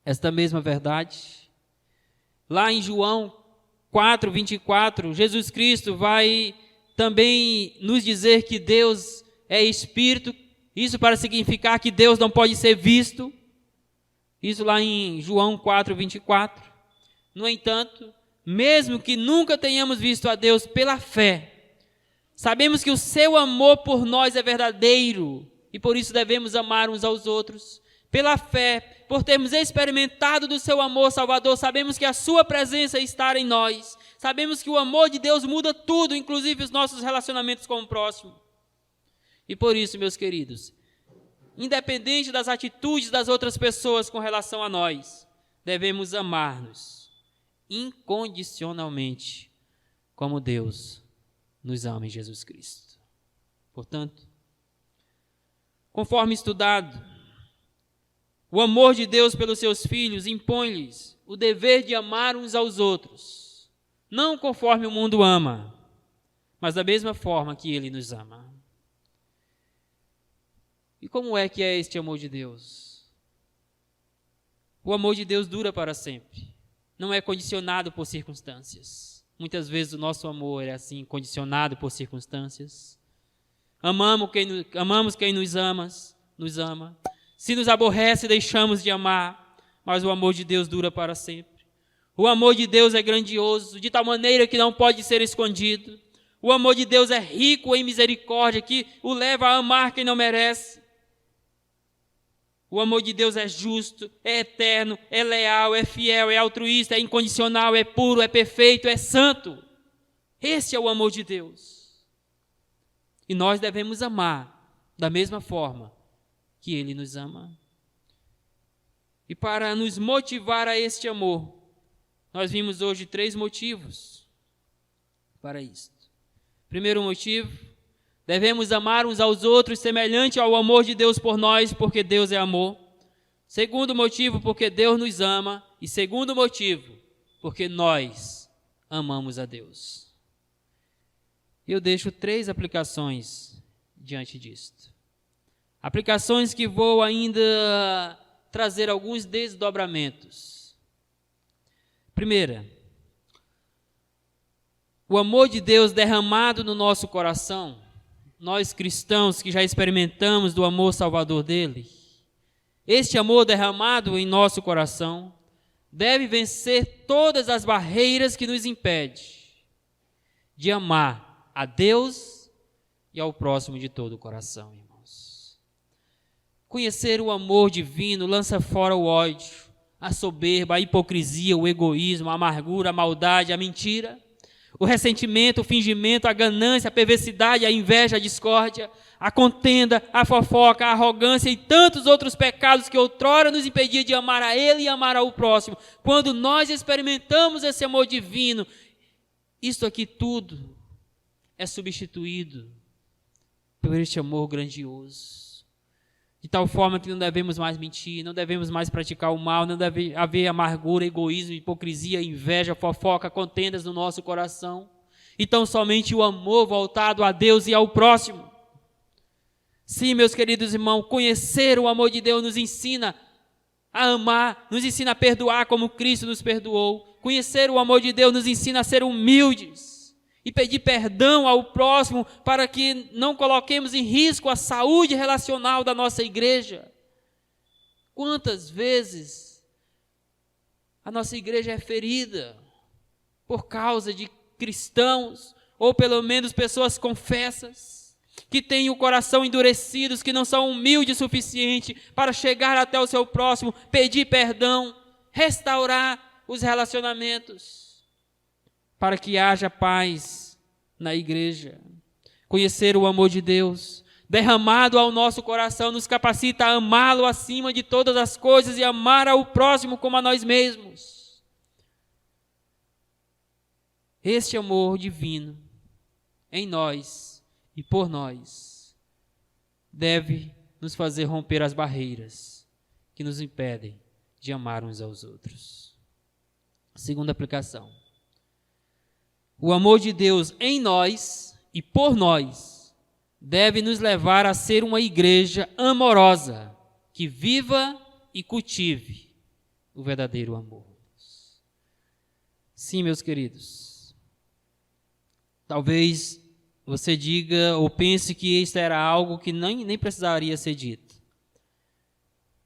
esta mesma verdade. Lá em João 4:24, Jesus Cristo vai também nos dizer que Deus é Espírito, isso para significar que Deus não pode ser visto, isso lá em João 4:24. No entanto, mesmo que nunca tenhamos visto a Deus pela fé, sabemos que o seu amor por nós é verdadeiro e por isso devemos amar uns aos outros. Pela fé, por termos experimentado do seu amor salvador, sabemos que a sua presença está em nós. Sabemos que o amor de Deus muda tudo, inclusive os nossos relacionamentos com o próximo. E por isso, meus queridos, independente das atitudes das outras pessoas com relação a nós, devemos amar-nos incondicionalmente, como Deus nos ama em Jesus Cristo. Portanto, conforme estudado, o amor de Deus pelos seus filhos impõe-lhes o dever de amar uns aos outros, não conforme o mundo ama, mas da mesma forma que ele nos ama. E como é que é este amor de Deus? O amor de Deus dura para sempre. Não é condicionado por circunstâncias. Muitas vezes o nosso amor é assim, condicionado por circunstâncias. Amamos quem nos ama. Se nos aborrece, deixamos de amar. Mas o amor de Deus dura para sempre. O amor de Deus é grandioso, de tal maneira que não pode ser escondido. O amor de Deus é rico em misericórdia, que o leva a amar quem não merece. O amor de Deus é justo, é eterno, é leal, é fiel, é altruísta, é incondicional, é puro, é perfeito, é santo. Esse é o amor de Deus. E nós devemos amar da mesma forma que Ele nos ama. E para nos motivar a este amor, nós vimos hoje 3 motivos para isto. Primeiro motivo, devemos amar uns aos outros semelhante ao amor de Deus por nós, porque Deus é amor. Segundo motivo, porque Deus nos ama. E segundo motivo, porque nós amamos a Deus. Eu deixo 3 aplicações diante disto. Aplicações que vou ainda trazer alguns desdobramentos. Primeira, o amor de Deus derramado no nosso coração, nós cristãos que já experimentamos do amor salvador dele, este amor derramado em nosso coração deve vencer todas as barreiras que nos impedem de amar a Deus e ao próximo de todo o coração, irmãos. Conhecer o amor divino lança fora o ódio, a soberba, a hipocrisia, o egoísmo, a amargura, a maldade, a mentira, o ressentimento, o fingimento, a ganância, a perversidade, a inveja, a discórdia, a contenda, a fofoca, a arrogância e tantos outros pecados que outrora nos impediam de amar a Ele e amar ao próximo. Quando nós experimentamos esse amor divino, isto aqui tudo é substituído por este amor grandioso. De tal forma que não devemos mais mentir, não devemos mais praticar o mal, não deve haver amargura, egoísmo, hipocrisia, inveja, fofoca, contendas no nosso coração. Então somente o amor voltado a Deus e ao próximo. Sim, meus queridos irmãos, conhecer o amor de Deus nos ensina a amar, nos ensina a perdoar como Cristo nos perdoou. Conhecer o amor de Deus nos ensina a ser humildes e pedir perdão ao próximo para que não coloquemos em risco a saúde relacional da nossa igreja. Quantas vezes a nossa igreja é ferida por causa de cristãos, ou pelo menos pessoas confessas, que têm o coração endurecidos, que não são humildes o suficiente para chegar até o seu próximo, pedir perdão, restaurar os relacionamentos, para que haja paz na igreja. Conhecer o amor de Deus, derramado ao nosso coração, nos capacita a amá-lo acima de todas as coisas e amar ao próximo como a nós mesmos. Este amor divino, em nós e por nós, deve nos fazer romper as barreiras que nos impedem de amar uns aos outros. Segunda aplicação. O amor de Deus em nós e por nós deve nos levar a ser uma igreja amorosa, que viva e cultive o verdadeiro amor. Sim, meus queridos, talvez você diga ou pense que isto era algo que nem precisaria ser dito,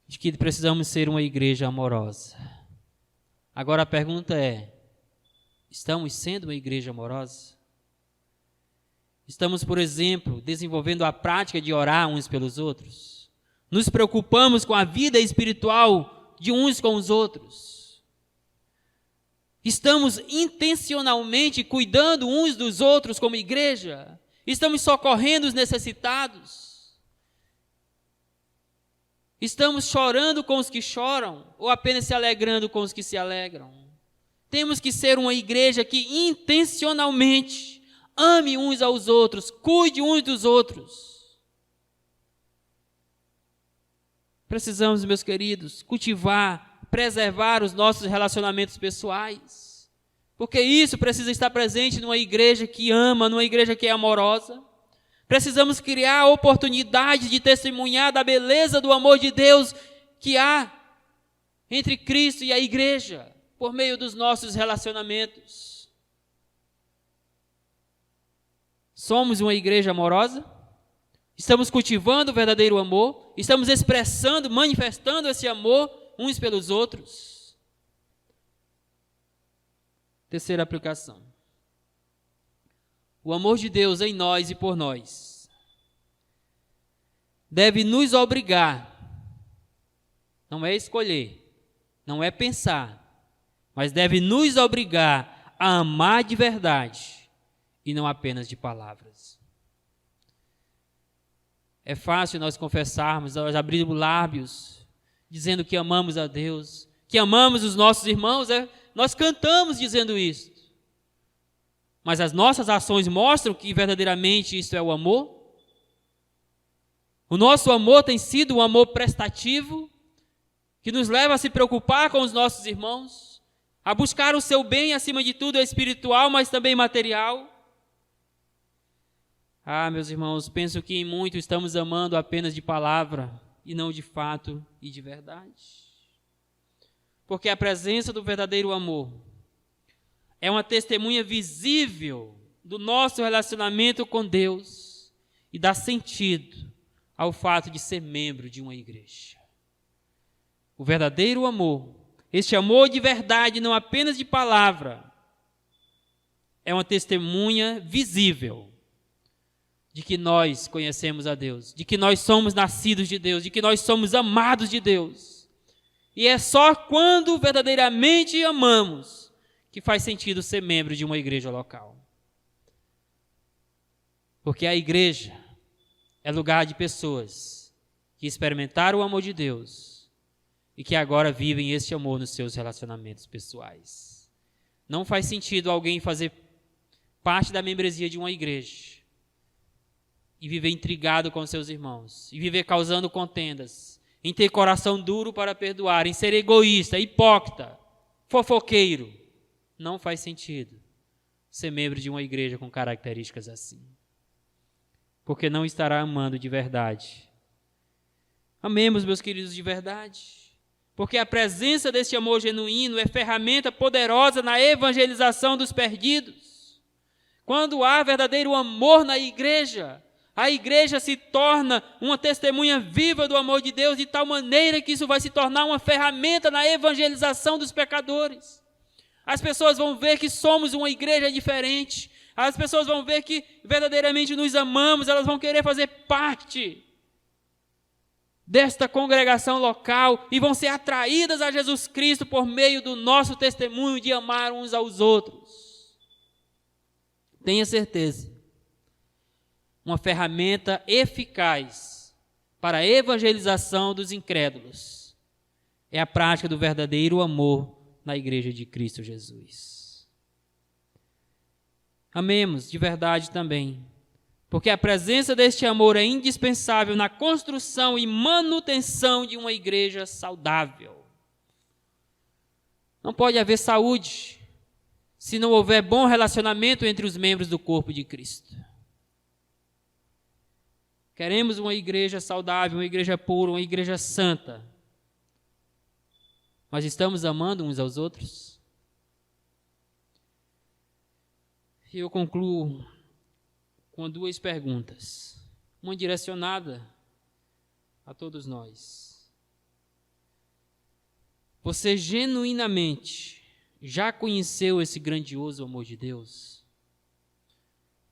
de que precisamos ser uma igreja amorosa. Agora a pergunta é: estamos sendo uma igreja amorosa? Estamos, por exemplo, desenvolvendo a prática de orar uns pelos outros? Nos preocupamos com a vida espiritual de uns com os outros? Estamos intencionalmente cuidando uns dos outros como igreja? Estamos socorrendo os necessitados? Estamos chorando com os que choram ou apenas se alegrando com os que se alegram? Temos que ser uma igreja que intencionalmente ame uns aos outros, cuide uns dos outros. Precisamos, meus queridos, cultivar, preservar os nossos relacionamentos pessoais, porque isso precisa estar presente numa igreja que ama, numa igreja que é amorosa. Precisamos criar oportunidades de testemunhar da beleza do amor de Deus que há entre Cristo e a igreja, por meio dos nossos relacionamentos. Somos uma igreja amorosa? Estamos cultivando o verdadeiro amor? Estamos expressando, manifestando esse amor uns pelos outros? Terceira aplicação. O amor de Deus em nós e por nós deve nos obrigar, não é escolher, não é pensar, mas deve nos obrigar a amar de verdade e não apenas de palavras. É fácil nós confessarmos, nós abrirmos lábios, dizendo que amamos a Deus, que amamos os nossos irmãos, nós cantamos dizendo isso. Mas as nossas ações mostram que verdadeiramente isso é o amor? O nosso amor tem sido um amor prestativo, que nos leva a se preocupar com os nossos irmãos, a buscar o seu bem acima de tudo espiritual, mas também material. Meus irmãos, penso que em muito estamos amando apenas de palavra e não de fato e de verdade. Porque a presença do verdadeiro amor é uma testemunha visível do nosso relacionamento com Deus e dá sentido ao fato de ser membro de uma igreja. O verdadeiro amor, este amor de verdade, não apenas de palavra, é uma testemunha visível de que nós conhecemos a Deus, de que nós somos nascidos de Deus, de que nós somos amados de Deus. E é só quando verdadeiramente amamos que faz sentido ser membro de uma igreja local. Porque a igreja é lugar de pessoas que experimentaram o amor de Deus e que agora vivem esse amor nos seus relacionamentos pessoais. Não faz sentido alguém fazer parte da membresia de uma igreja e viver intrigado com seus irmãos, e viver causando contendas, em ter coração duro para perdoar, em ser egoísta, hipócrita, fofoqueiro. Não faz sentido ser membro de uma igreja com características assim. Porque não estará amando de verdade. Amemos, meus queridos, de verdade. Porque a presença desse amor genuíno é ferramenta poderosa na evangelização dos perdidos. Quando há verdadeiro amor na igreja, a igreja se torna uma testemunha viva do amor de Deus, de tal maneira que isso vai se tornar uma ferramenta na evangelização dos pecadores. As pessoas vão ver que somos uma igreja diferente. As pessoas vão ver que verdadeiramente nos amamos. Elas vão querer fazer parte desta congregação local e vão ser atraídas a Jesus Cristo por meio do nosso testemunho de amar uns aos outros. Tenha certeza. Uma ferramenta eficaz para a evangelização dos incrédulos é a prática do verdadeiro amor na igreja de Cristo Jesus. Amemos de verdade também, porque a presença deste amor é indispensável na construção e manutenção de uma igreja saudável. Não pode haver saúde se não houver bom relacionamento entre os membros do corpo de Cristo. Queremos uma igreja saudável, uma igreja pura, uma igreja santa. Mas estamos amando uns aos outros? E eu concluo com duas perguntas. Uma direcionada a todos nós. Você genuinamente já conheceu esse grandioso amor de Deus?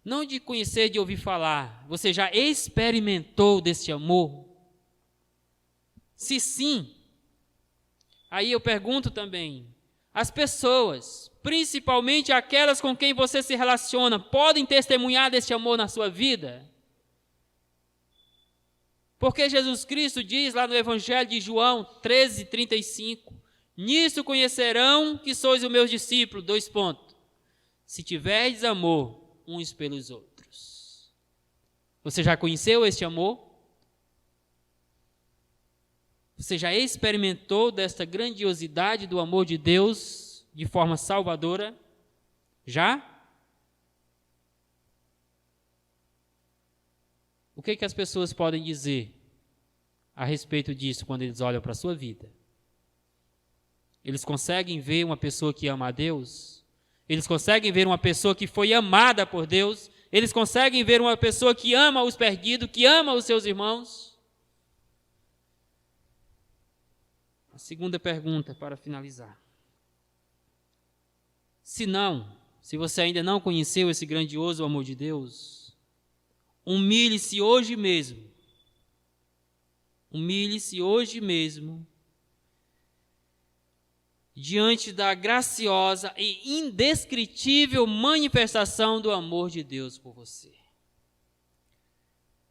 Não de conhecer, de ouvir falar. Você já experimentou desse amor? Se sim, aí eu pergunto também, as pessoas, principalmente aquelas com quem você se relaciona, podem testemunhar desse amor na sua vida? Porque Jesus Cristo diz lá no Evangelho de João 13:35, nisso conhecerão que sois os meus discípulos, : se tiverdes amor uns pelos outros. Você já conheceu este amor? Você já experimentou desta grandiosidade do amor de Deus de forma salvadora? Já? O que as pessoas podem dizer a respeito disso quando eles olham para a sua vida? Eles conseguem ver uma pessoa que ama a Deus? Eles conseguem ver uma pessoa que foi amada por Deus? Eles conseguem ver uma pessoa que ama os perdidos, que ama os seus irmãos? A segunda pergunta para finalizar. Se você ainda não conheceu esse grandioso amor de Deus, humilhe-se hoje mesmo. Humilhe-se hoje mesmo diante da graciosa e indescritível manifestação do amor de Deus por você.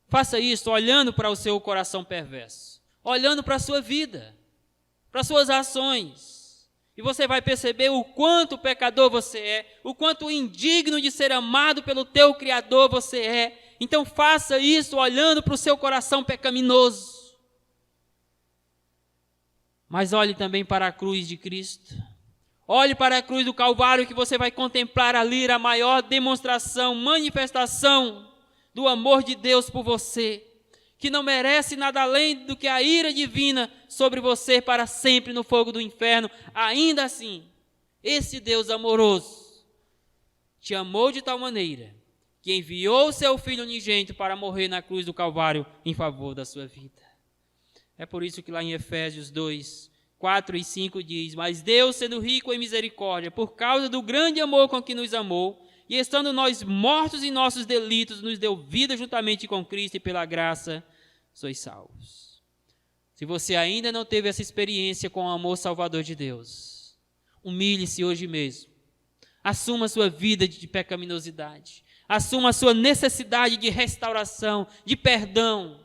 Faça isso olhando para o seu coração perverso, olhando para a sua vida, para as suas ações, e você vai perceber o quanto pecador você é, o quanto indigno de ser amado pelo teu Criador você é. Então faça isso olhando para o seu coração pecaminoso. Mas olhe também para a cruz de Cristo. Olhe para a cruz do Calvário, que você vai contemplar ali a maior demonstração, manifestação do amor de Deus por você, que não merece nada além do que a ira divina sobre você para sempre no fogo do inferno. Ainda assim, esse Deus amoroso te amou de tal maneira que enviou o seu Filho unigênito para morrer na cruz do Calvário em favor da sua vida. É por isso que lá em Efésios 2, 4 e 5 diz: mas Deus, sendo rico em misericórdia, por causa do grande amor com que nos amou, e estando nós mortos em nossos delitos, nos deu vida juntamente com Cristo, e pela graça sois salvos. Se você ainda não teve essa experiência com o amor salvador de Deus, humilhe-se hoje mesmo. Assuma a sua vida de pecaminosidade. Assuma a sua necessidade de restauração, de perdão.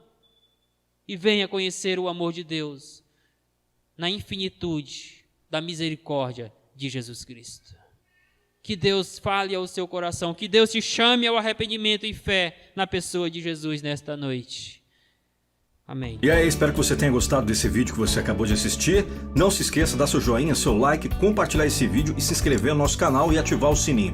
E venha conhecer o amor de Deus na infinitude da misericórdia de Jesus Cristo. Que Deus fale ao seu coração, que Deus te chame ao arrependimento e fé na pessoa de Jesus nesta noite. Amém. E aí, espero que você tenha gostado desse vídeo que você acabou de assistir. Não se esqueça de dar seu joinha, seu like, compartilhar esse vídeo e se inscrever no nosso canal e ativar o sininho.